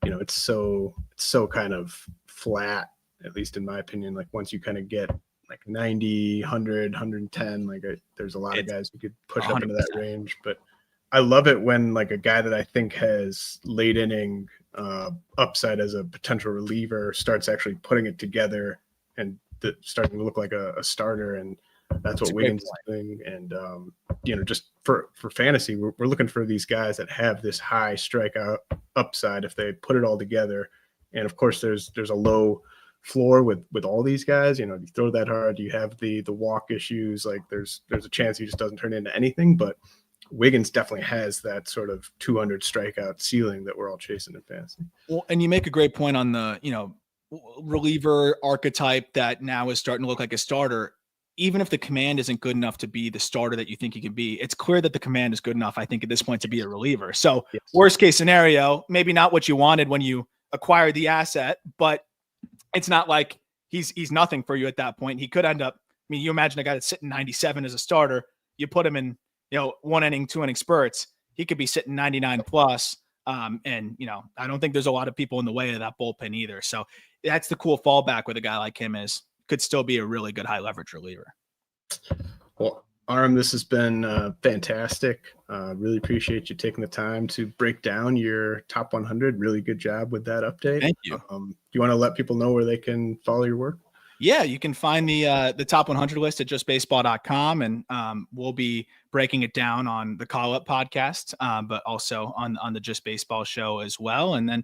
it's so kind of flat, at least in my opinion. Once you kind of get 90, 100, 110, there's a lot of guys who could push 100%. Up into that range. But I love it when a guy that I think has late inning upside as a potential reliever starts actually putting it together and starting to look like a starter. And that's what Wiggins is doing. And just for fantasy, we're looking for these guys that have this high strikeout upside if they put it all together. And of course, there's a low floor with all these guys. You throw that hard, you have the walk issues. There's a chance he just doesn't turn into anything. But Wiggins definitely has that sort of 200 strikeout ceiling that we're all chasing in fantasy. Well, and you make a great point on the reliever archetype that now is starting to look like a starter. Even if the command isn't good enough to be the starter that you think he can be, it's clear that the command is good enough, I think, at this point to be a reliever. So yes. Worst case scenario, maybe not what you wanted when you acquired the asset, but it's not like he's nothing for you at that point. He could end up, you imagine a guy that's sitting 97 as a starter, you put him in, 1 inning, 2 inning spurts, he could be sitting 99 plus. And I don't think there's a lot of people in the way of that bullpen either. So that's the cool fallback with a guy like him is could still be a really good high leverage reliever. Well, Aram, this has been fantastic. Really appreciate you taking the time to break down your top 100. Really good job with that update. Thank you. Do you want to let people know where they can follow your work? Yeah, you can find the top 100 list at justbaseball.com, and we'll be breaking it down on the Call Up podcast, but also on the Just Baseball show as well. And then,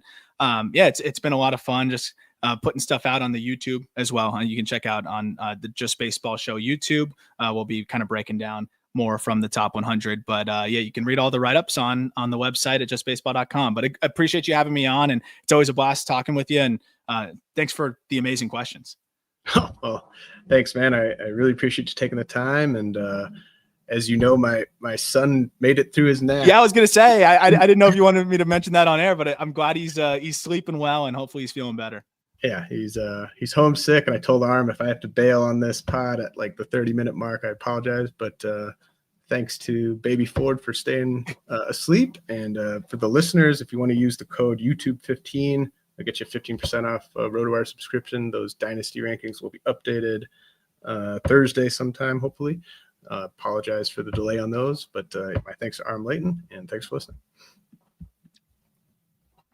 it's been a lot of fun just putting stuff out on the YouTube as well. You can check out on the Just Baseball Show YouTube. We'll be kind of breaking down more from the top 100. But yeah, you can read all the write-ups on the website at justbaseball.com. But I appreciate you having me on, and it's always a blast talking with you. And thanks for the amazing questions. Oh, well, thanks, man. I really appreciate you taking the time. And as you know, my son made it through his nap. Yeah, I was gonna say I didn't know if you wanted me to mention that on air, but I'm glad he's sleeping well, and hopefully he's feeling better. Yeah, he's homesick, and I told Aram if I have to bail on this pod at like the 30-minute mark, I apologize. But thanks to Baby Ford for staying asleep, and for the listeners, if you want to use the code YouTube15, I'll get you 15% off a RotoWire subscription. Those dynasty rankings will be updated Thursday sometime, hopefully. Apologize for the delay on those, but my thanks to Aram, Leighton, and thanks for listening.